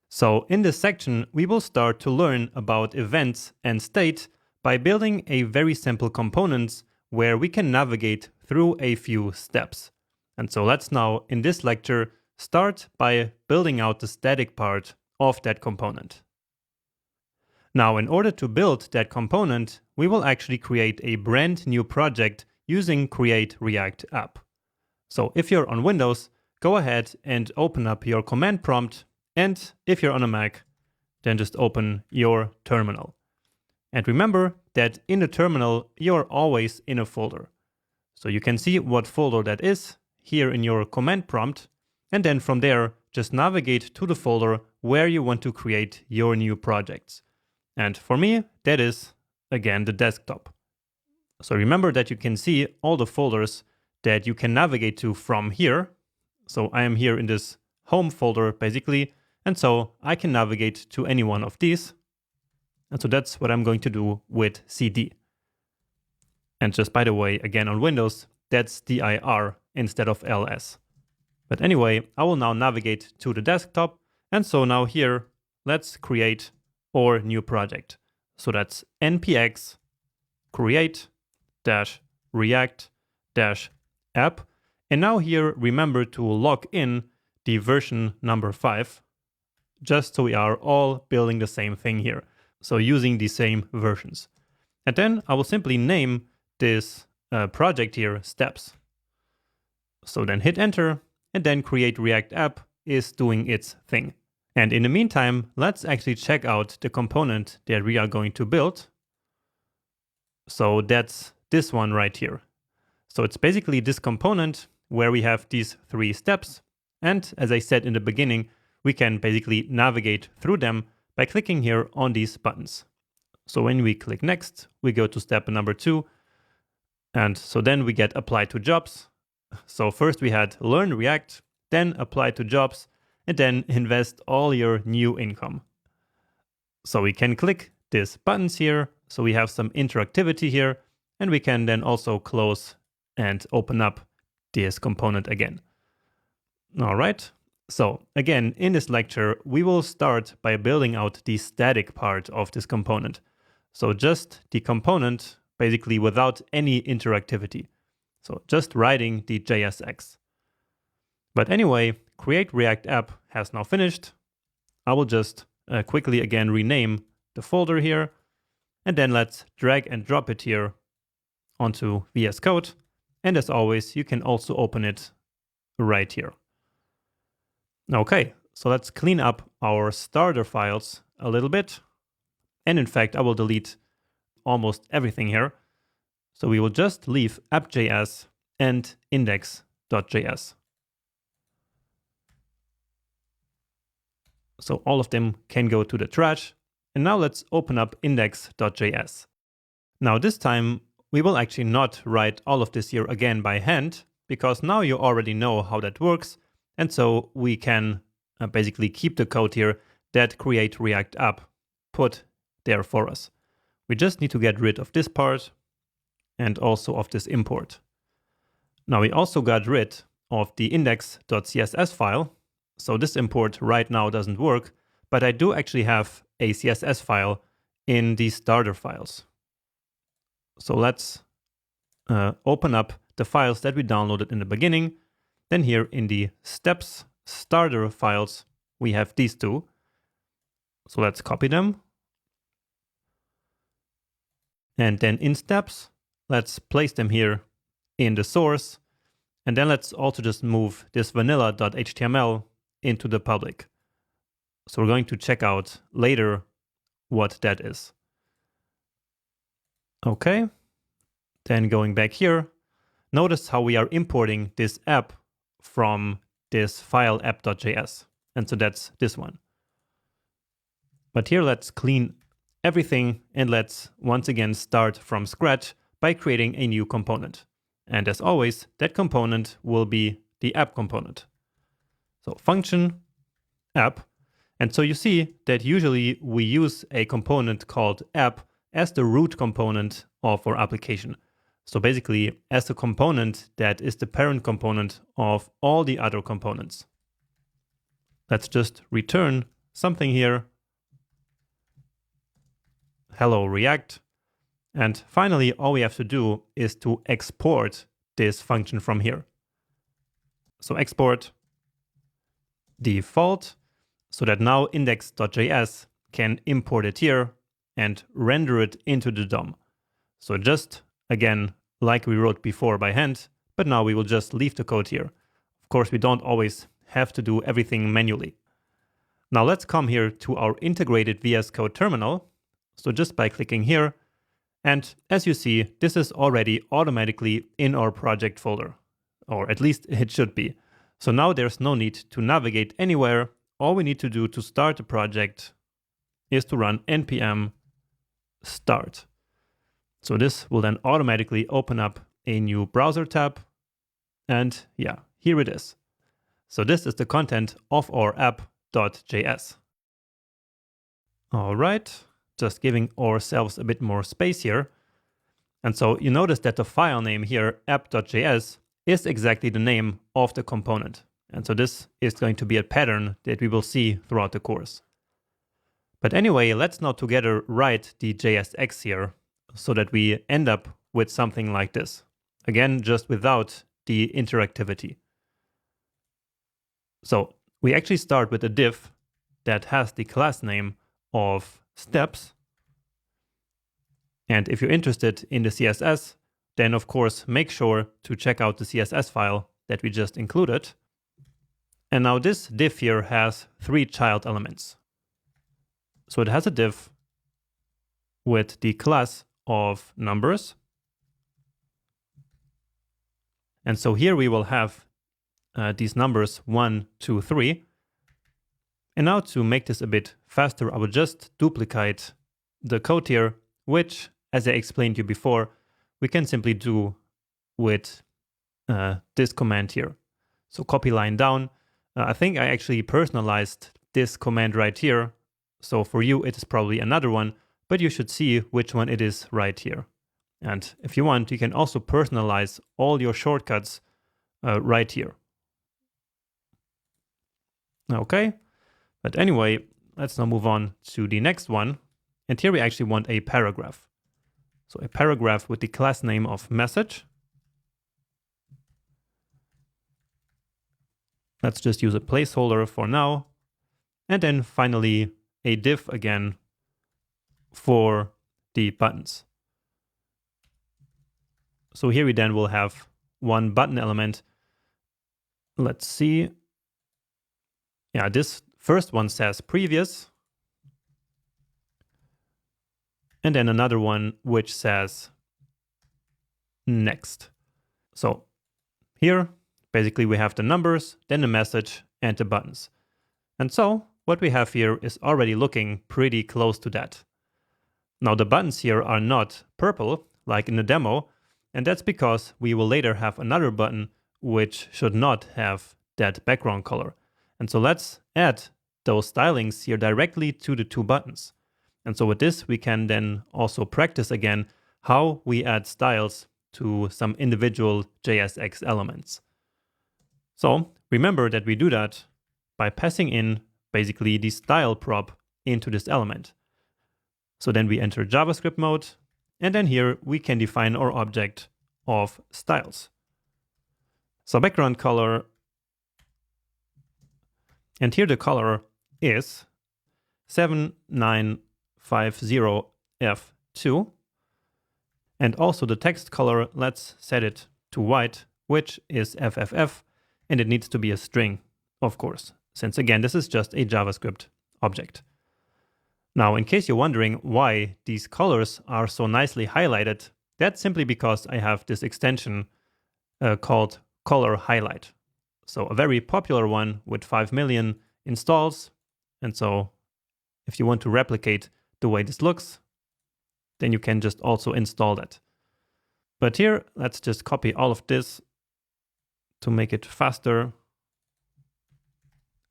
So in this section, we will start to learn about events and state by building a very simple components where we can navigate through a few steps. And so let's now, in this lecture, start by building out the static part of that component. Now, in order to build that component, we will actually create a brand new project using Create React App. So if you're on Windows, go ahead and open up your command prompt. And if you're on a Mac, then just open your terminal. And remember that in the terminal, you're always in a folder. So you can see what folder that is here in your command prompt. And then from there, just navigate to the folder where you want to create your new projects. And for me, that is, again, the desktop. So remember that you can see all the folders that you can navigate to from here. So I am here in this home folder, basically. And so I can navigate to any one of these. And so that's what I'm going to do with CD. And just by the way, again on Windows, that's dir instead of ls. But anyway, I will now navigate to the desktop. And so now here, let's create our new project. So that's npx create-react-app. And now here, remember to log in the version number 5, just so we are all building the same thing here. So using the same versions. And then I will simply name this project here steps. So then hit enter, and then Create React App is doing its thing. And in the meantime, let's actually check out the component that we are going to build. So that's this one right here. So it's basically this component where we have these 3 steps. And as I said in the beginning, we can basically navigate through them by clicking here on these buttons. So when we click next, we go to step number 2. And so then we get apply to jobs. So first we had learn React, then apply to jobs, and then invest all your new income. So we can click these buttons here. So we have some interactivity here, and we can then also close and open up this component again. All right. So again, in this lecture, we will start by building out the static part of this component. So just the component, basically without any interactivity. So just writing the JSX. But anyway, Create React App has now finished. I will just quickly again rename the folder here. And then let's drag and drop it here onto VS Code. And as always, you can also open it right here. Okay, so let's clean up our starter files a little bit. And in fact, I will delete almost everything here. So we will just leave app.js and index.js. So all of them can go to the trash. And now let's open up index.js. Now this time, we will actually not write all of this here again by hand, because now you already know how that works. And so we can basically keep the code here that Create React App put there for us. We just need to get rid of this part and also of this import. Now we also got rid of the index.css file. So this import right now doesn't work, but I do actually have a CSS file in these starter files. So let's open up the files that we downloaded in the beginning. Then here in the steps starter files, we have these 2. So let's copy them. And then in steps, let's place them here in the source. And then let's also just move this vanilla.html into the public. So we're going to check out later what that is. Okay. Then going back here, notice how we are importing this app from this file app.js. And so that's this one. But here let's clean everything and let's once again start from scratch by creating a new component. And as always, that component will be the app component. So function app. And so you see that usually we use a component called app as the root component of our application. So basically as a component that is the parent component of all the other components. Let's just return something here. Hello React. And finally, all we have to do is to export this function from here. So export default, so that now index.js can import it here and render it into the DOM. So just, again, like we wrote before by hand, but now we will just leave the code here. Of course, we don't always have to do everything manually. Now let's come here to our integrated VS Code terminal. So just by clicking here, and as you see, this is already automatically in our project folder, or at least it should be. So now there's no need to navigate anywhere. All we need to do to start the project is to run npm start. So this will then automatically open up a new browser tab. And yeah, here it is. So this is the content of our app.js. All right, just giving ourselves a bit more space here. And so you notice that the file name here, app.js, is exactly the name of the component. And so this is going to be a pattern that we will see throughout the course. But anyway, let's now together write the JSX here so that we end up with something like this. Again, just without the interactivity. So we actually start with a div that has the class name of steps. And if you're interested in the CSS, then of course make sure to check out the CSS file that we just included. And now this div here has 3 child elements. So it has a div with the class of numbers. And so here we will have these numbers 1, 2, 3. And now to make this a bit faster, I will just duplicate the code here, which, as I explained to you before, we can simply do with this command here. So copy line down. I think I actually personalized this command right here. So for you, it is probably another one, but you should see which one it is right here. And if you want, you can also personalize all your shortcuts right here. Okay, but anyway, let's now move on to the next one. And here we actually want a paragraph. So a paragraph with the class name of message. Let's just use a placeholder for now. And then finally a div again for the buttons. So here we then will have one button element. Let's see. Yeah, this first one says previous. And then another one which says next. So here, basically we have the numbers, then the message, and the buttons. And so what we have here is already looking pretty close to that. Now the buttons here are not purple, like in the demo, and that's because we will later have another button which should not have that background color. And so let's add those stylings here directly to the 2 buttons. And so with this, we can then also practice again how we add styles to some individual JSX elements. So remember that we do that by passing in basically the style prop into this element. So then we enter JavaScript mode, and then here we can define our object of styles. So background color, and here the color is 7950F2. And also the text color, let's set it to white, which is FFF, and it needs to be a string, of course, since again, this is just a JavaScript object. Now, in case you're wondering why these colors are so nicely highlighted, that's simply because I have this extension called Color Highlight. So a very popular one with 5 million installs. And so if you want to replicate the way this looks, then you can just also install that. But here, let's just copy all of this to make it faster.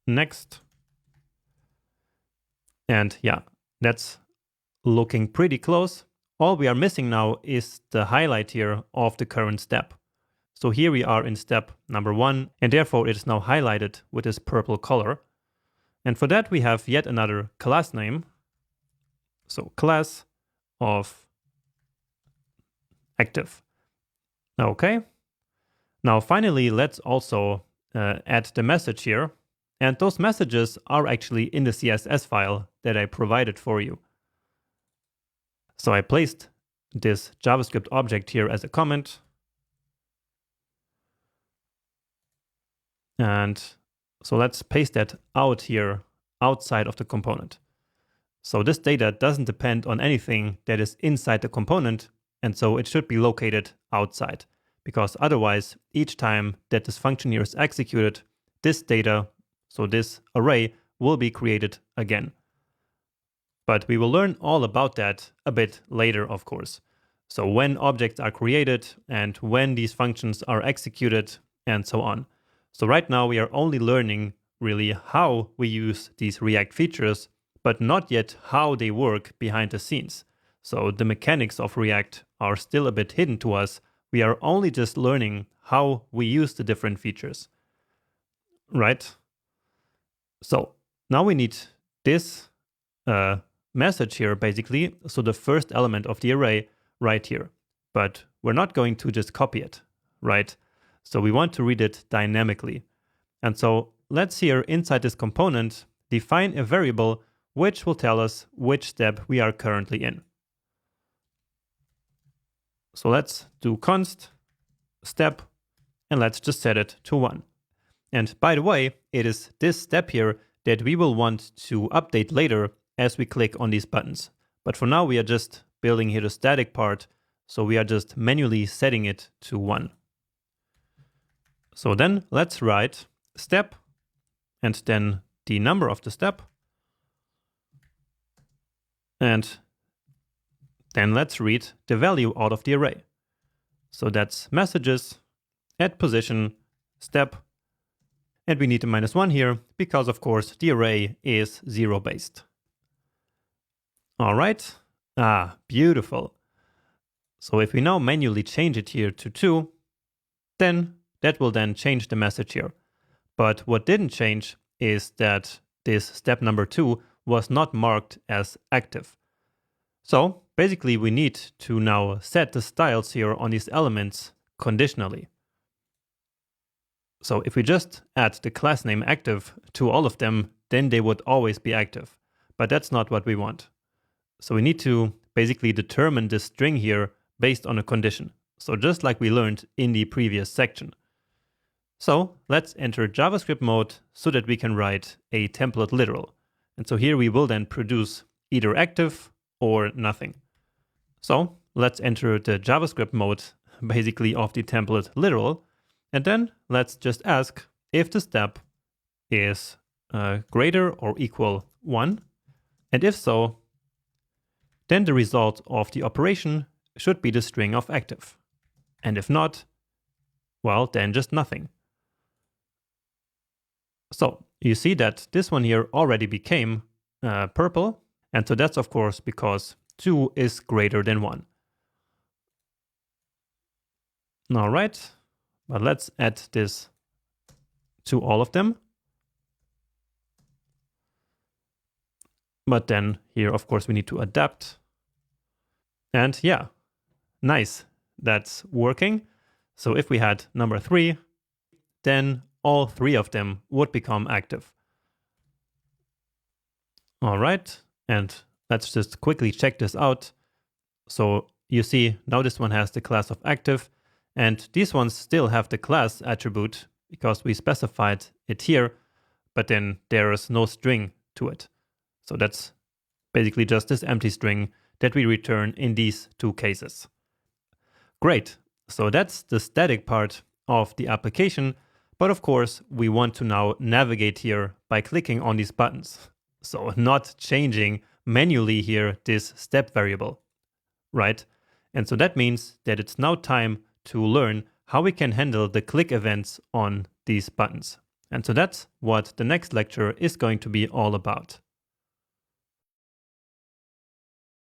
Next. And yeah, that's looking pretty close. All we are missing now is the highlight here of the current step. So here we are in step number 1, and therefore it is now highlighted with this purple color. And for that, we have yet another class name. So class of active. Okay. Now, finally, let's also add the message here. And those messages are actually in the CSS file that I provided for you. So I placed this JavaScript object here as a comment. And so let's paste that out here outside of the component. So this data doesn't depend on anything that is inside the component, and so it should be located outside, because otherwise, each time that this function here is executed, this data, so this array, will be created again. But we will learn all about that a bit later, of course. So when objects are created and when these functions are executed and so on. So right now we are only learning really how we use these React features, but not yet how they work behind the scenes. So the mechanics of React are still a bit hidden to us. We are only just learning how we use the different features, right? So now we need this message here, basically. So the first element of the array right here, but we're not going to just copy it, right? So we want to read it dynamically. And so let's here inside this component, define a variable which will tell us which step we are currently in. So let's do const step, and let's just set it to 1. And by the way, it is this step here that we will want to update later as we click on these buttons. But for now, we are just building here the static part, so we are just manually setting it to 1. So then let's write step, and then the number of the step. And then let's read the value out of the array. So that's messages at position step. And we need a -1 here because, of course, the array is 0 based. All right. Beautiful. So if we now manually change it here to 2, then that will then change the message here. But what didn't change is that this step number 2 was not marked as active. So basically we need to now set the styles here on these elements conditionally. So if we just add the class name active to all of them, then they would always be active. But that's not what we want. So we need to basically determine this string here based on a condition. So just like we learned in the previous section. So let's enter JavaScript mode so that we can write a template literal. And so here we will then produce either active or nothing. So let's enter the JavaScript mode basically of the template literal. And then let's just ask if the step is greater or equal 1. And if so, then the result of the operation should be the string of active. And if not, well, then just nothing. So you see that this one here already became purple. And so that's, of course, because 2 is greater than 1. All right, but let's add this to all of them. But then here, of course, we need to adapt. And yeah, nice, that's working. So if we had number 3, then all 3 of them would become active. All right, and let's just quickly check this out. So you see now this one has the class of active, and these ones still have the class attribute because we specified it here, but then there is no string to it. So that's basically just this empty string that we return in these 2 cases. Great, so that's the static part of the application. But of course, we want to now navigate here by clicking on these buttons. So not changing manually here this step variable, right? And so that means that it's now time to learn how we can handle the click events on these buttons. And so that's what the next lecture is going to be all about.